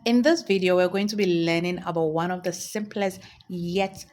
In this video, we're going to be learning about one of the simplest yet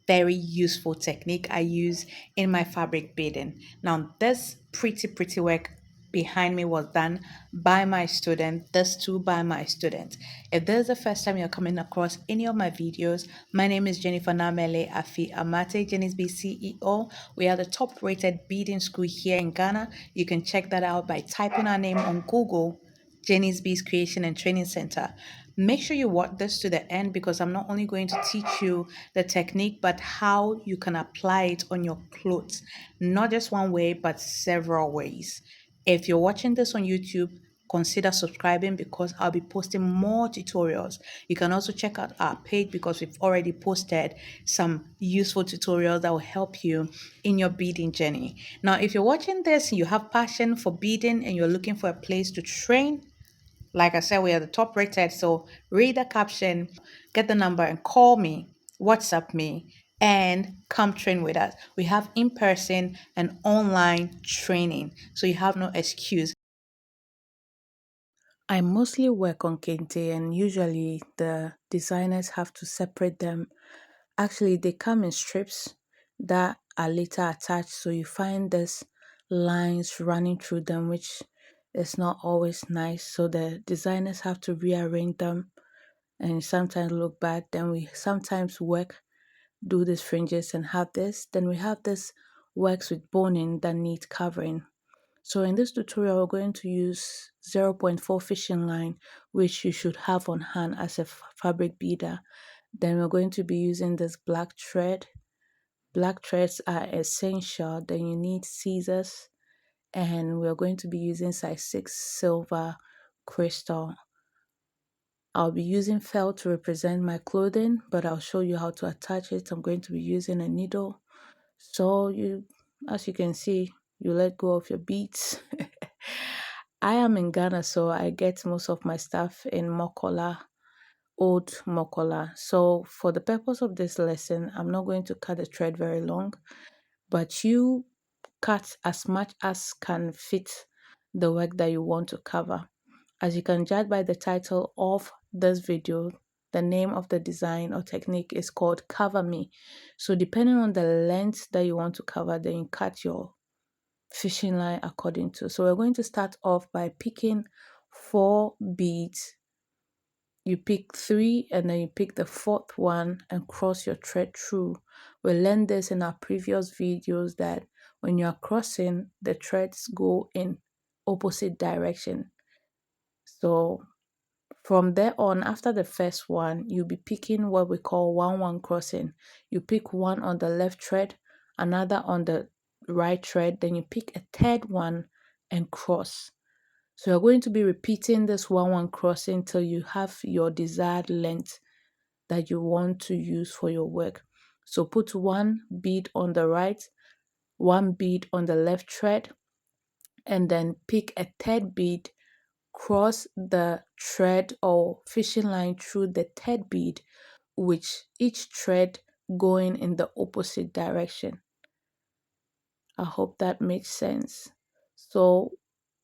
very useful technique I use in my fabric beading. Now, this pretty work behind me was done by my student, this too by my student. If this is the first time you're coming across any of my videos, my name is Jennifer Namele Afi Amate, Jenny's B CEO. We are the top rated beading school here in Ghana. You can check that out by typing our name on Google, Jenny's Bees Creation and Training Center. Make sure you watch this to the end because I'm not only going to teach you the technique, but how you can apply it on your clothes. Not just one way, but several ways. If you're watching this on YouTube, consider subscribing because I'll be posting more tutorials. You can also check out our page because we've already posted some useful tutorials that will help you in your beading journey. Now, if you're watching this, you have passion for beading and you're looking for a place to train, like I said, we are the top rated. So read the caption, get the number, and call me, WhatsApp me, and come train with us. We have in person and online training. So you have no excuse. I mostly work on Kente, and usually the designers have to separate them. Actually, they come in strips that are later attached, so you find this lines running through them, which is not always nice. So the designers have to rearrange them and sometimes look bad. Then we sometimes work, do these fringes and have this. Then we have this works with boning that need covering. So in this tutorial, we're going to use zero point 0.4 fishing line, which you should have on hand as a fabric beader. Then we're going to be using this black thread. Black threads are essential. Then you need scissors, and we're going to be using size 6 silver crystal. I'll be using felt to represent my clothing, but I'll show you how to attach it. I'm going to be using a needle. So as you can see, you let go of your beads. I am in Ghana, so I get most of my stuff in Mokola, old Mokola. So for the purpose of this lesson, I'm not going to cut the thread very long, but you cut as much as can fit the work that you want to cover. As you can judge by the title of this video, the name of the design or technique is called Cover Me. So depending on the length that you want to cover, then you cut your fishing line according to. So we're going to start off by picking 4 beads. You pick 3 and then you pick the 4th one and cross your thread through. We learned this in our previous videos that when you are crossing, the threads go in opposite direction. So from there on, after the first one, you'll be picking what we call 1-1 crossing. You pick one on the left thread, another on the right thread, then you pick a third one and cross. So you're going to be repeating this 1-1 crossing till you have your desired length that you want to use for your work. So put 1 bead on the right, 1 bead on the left thread, and then pick a third bead, cross the thread or fishing line through the third bead, which each thread going in the opposite direction. I hope that makes sense. So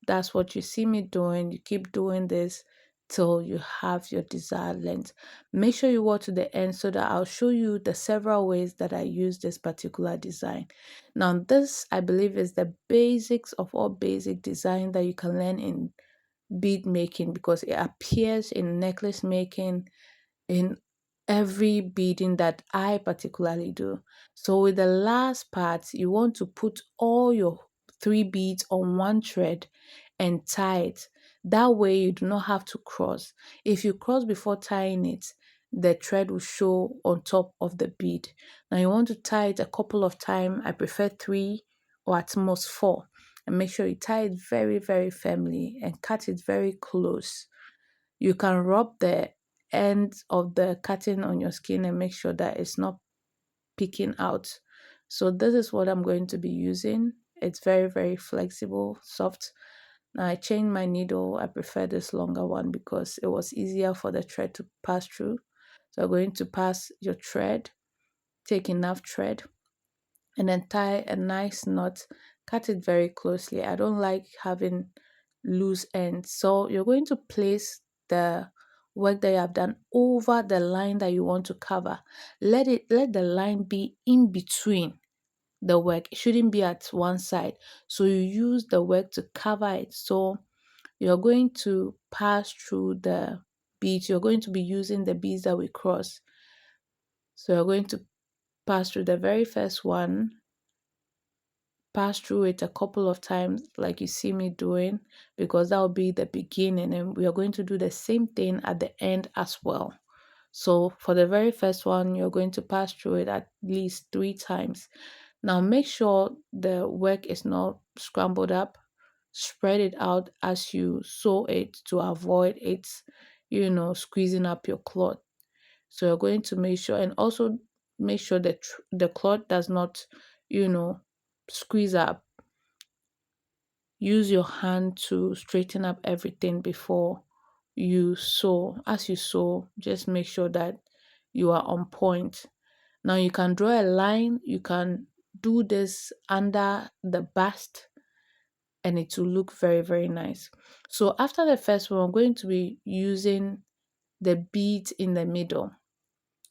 that's what you see me doing. You keep doing this till you have your desired length. Make sure you watch to the end so that I'll show you the several ways that I use this particular design. Now this, I believe, is the basics of all basic design that you can learn in bead making because it appears in necklace making, in every beading that I particularly do. So with the last part, you want to put all your 3 beads on one thread and tie it. That way you do not have to cross. If you cross before tying it, the thread will show on top of the bead. Now you want to tie it a couple of times. I prefer 3 or at most 4. And make sure you tie it very firmly and cut it very close. You can rub the end of the cutting on your skin and make sure that it's not peeking out. So this is what I'm going to be using. It's very flexible, soft. Now I changed my needle. I prefer this longer one because it was easier for the thread to pass through. So I'm going to pass your thread, take enough thread, and then tie a nice knot. Cut it very closely. I don't like having loose ends. So you're going to place the work that you have done over the line that you want to cover. Let the line be in between the work. It shouldn't be at one side. So you use the work to cover it. So you're going to pass through the beads. You're going to be using the beads that we cross. So you're going to pass through the very first one, pass through it a couple of times like you see me doing, because that will be the beginning, and we are going to do the same thing at the end as well. So for the very first one, you're going to pass through it at least 3 times. Now make sure the work is not scrambled up. Spread it out as you sew it to avoid it, squeezing up your cloth. So you're going to make sure, and also make sure that the cloth does not, you know, squeeze up. Use your hand to straighten up everything before you sew. As you sew, just make sure that you are on point. Now you can draw a line, you can do this under the bust, and it will look very, very nice. So after the first one, we're going to be using the bead in the middle.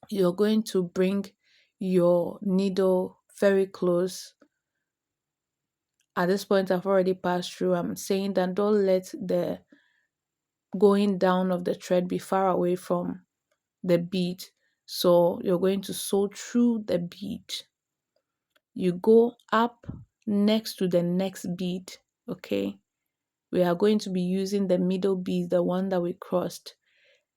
You're going to bring your needle very close. At this point, I've already passed through. I'm saying that don't let the going down of the thread be far away from the bead. So you're going to sew through the bead. You go up next to the next bead, okay? We are going to be using the middle bead, the one that we crossed.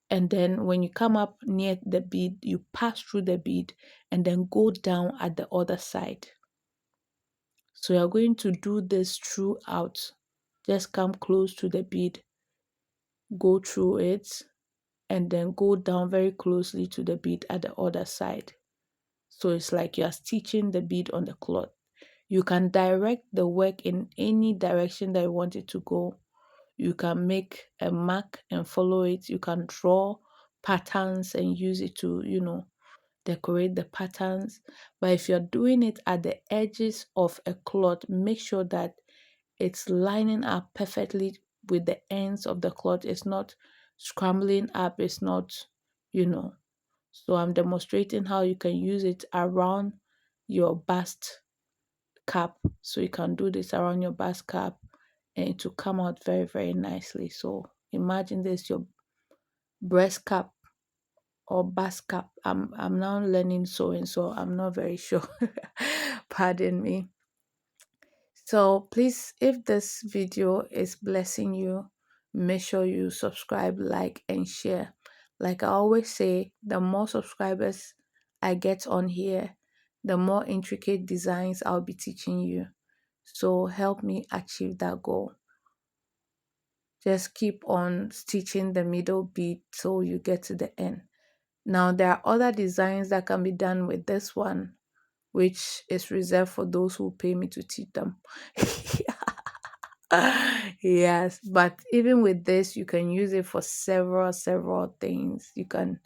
And then when you come up near the bead, you pass through the bead and then go down at the other side. So you're going to do this throughout. Just come close to the bead, go through it, and then go down very closely to the bead at the other side. So it's like you're stitching the bead on the cloth. You can direct the work in any direction that you want it to go. You can make a mark and follow it. You can draw patterns and use it to, decorate the patterns. But if you're doing it at the edges of a cloth, make sure that it's lining up perfectly with the ends of the cloth. It's not scrambling up. It's not, you know. So I'm demonstrating how you can use it around your bust cap. So you can do this around your bust cap and it will come out very, very nicely. So imagine this, your breast cap or bust cap. I'm now learning sewing, so I'm not very sure. Pardon me. So please, if this video is blessing you, make sure you subscribe, like, and share. Like I always say, the more subscribers I get on here, the more intricate designs I'll be teaching you. So help me achieve that goal. Just keep on stitching the middle bead till you get to the end. Now there are other designs that can be done with this one, which is reserved for those who pay me to teach them. Yes, but even with this, you can use it for several things. You can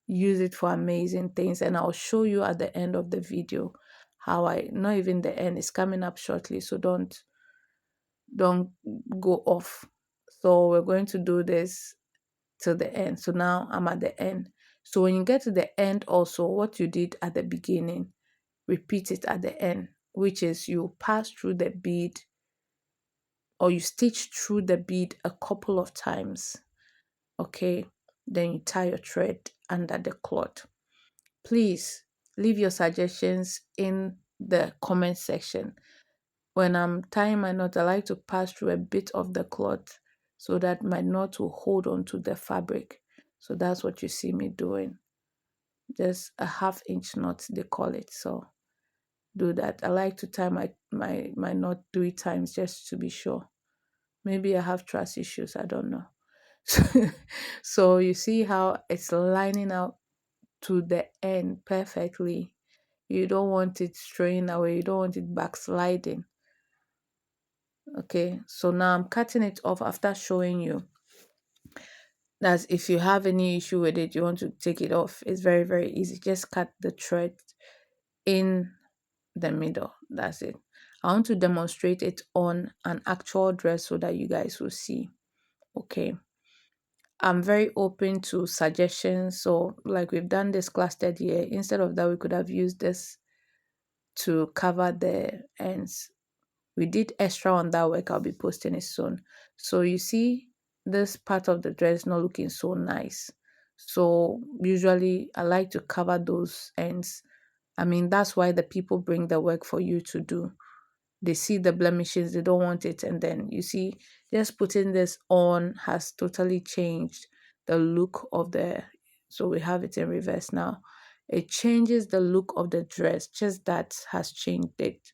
use it for amazing things, and I'll show you at the end of the video how not even the end, is coming up shortly, so don't go off. So we're going to do this till the end. So now I'm at the end. So when you get to the end, also what you did at the beginning, repeat it at the end, which is you pass through the bead, or you stitch through the bead a couple of times. Okay, then you tie your thread under the cloth. Please leave your suggestions in the comment section. When I'm tying my knot, I like to pass through a bit of the cloth so that my knot will hold on to the fabric. So that's what you see me doing. Just a 1/2 inch knot, they call it. So do that. I like to tie my knot 3 times just to be sure. Maybe I have trust issues, I don't know. So you see how it's lining up to the end perfectly. You don't want it straying away, you don't want it backsliding. Okay, so now I'm cutting it off after showing you that if you have any issue with it, you want to take it off, it's very, very easy. Just cut the thread in the middle. That's it. I want to demonstrate it on an actual dress so that you guys will see. Okay, I'm very open to suggestions. So, like we've done this clustered here, instead of that, we could have used this to cover the ends. We did extra on that work. I'll be posting it soon. So you see this part of the dress not looking so nice. So usually I like to cover those ends. I mean, that's why the people bring the work for you to do. They see the blemishes, they don't want it. And then you see, just putting this on has totally changed the look of the. So we have it in reverse now. It changes the look of the dress, just that has changed it.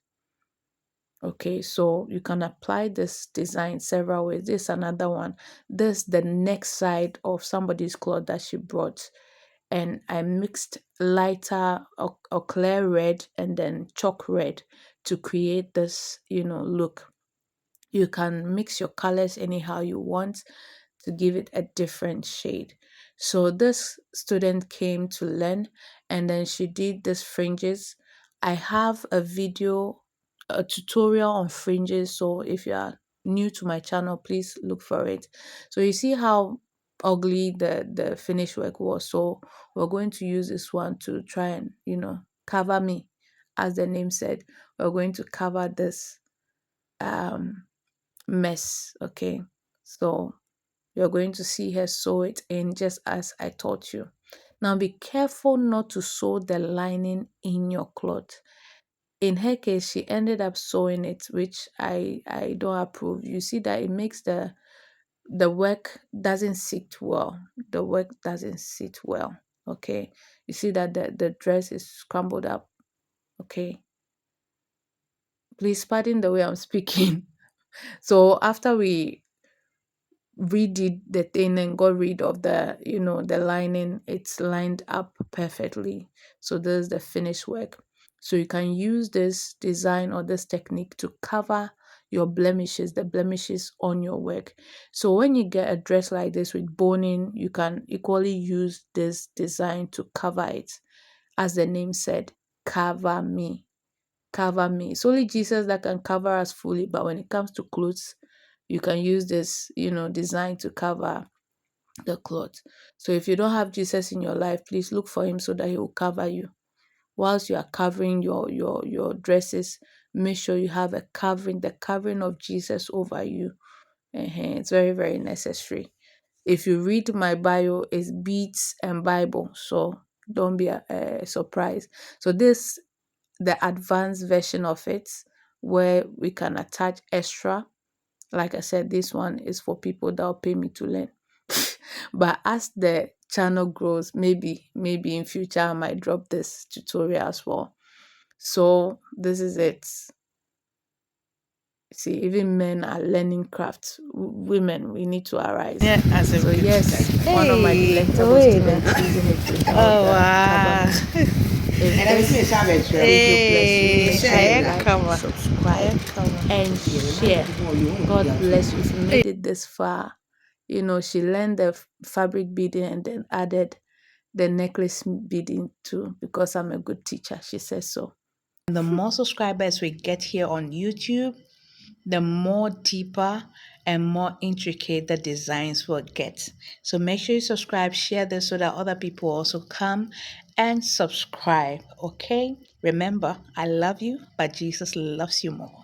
Okay, so you can apply this design several ways. This is another one. This the next side of somebody's cloth that she brought. And I mixed lighter or clear red and then chalk red to create this, look. You can mix your colors anyhow you want to give it a different shade. So this student came to learn and then she did this fringes. I have a video, a tutorial on fringes. So if you are new to my channel, please look for it. So you see how ugly the finish work was. So we're going to use this one to try and, cover me. As the name said, we're going to cover this um mess. Okay, so you're going to see her sew it in just as I taught you. Now be careful not to sew the lining in your cloth. In her case, she ended up sewing it, which I don't approve. You see that it makes the work doesn't sit well. The work doesn't sit well. Okay, you see that the dress is scrambled up. Okay, please pardon the way I'm speaking. So after we redid the thing and got rid of the lining, it's lined up perfectly. So this is the finished work. So you can use this design or this technique to cover your blemishes, the blemishes on your work. So when you get a dress like this with boning, you can equally use this design to cover it. As the name said, cover me. Cover me. It's only Jesus that can cover us fully, but when it comes to clothes, you can use this, design to cover the cloth. So if you don't have Jesus in your life, please look for him so that he will cover you. Whilst you are covering your dresses, make sure you have a covering, the covering of Jesus over you. It's very, very necessary. If you read my bio, it's beads and Bible, so don't be surprised. So this the advanced version of it where we can attach extra. Like I said, this one is for people that will pay me to learn. But as the channel grows, maybe in future I might drop this tutorial as well. So this is it. See, even men are learning crafts. Women, we need to arise. Yeah, as a So yes, one of my hey, delectable wait. students using it to draw Oh the cover wow. me. If this video bless you, Hey, make sure you I like, cover. subscribe, I cover. and share. God bless you. If you made it this far, she learned the fabric beading and then added the necklace beading too because I'm a good teacher. She says so. The more subscribers we get here on YouTube, the more deeper and more intricate the designs will get. So make sure you subscribe, share this so that other people also come and subscribe. Okay? Remember, I love you, but Jesus loves you more.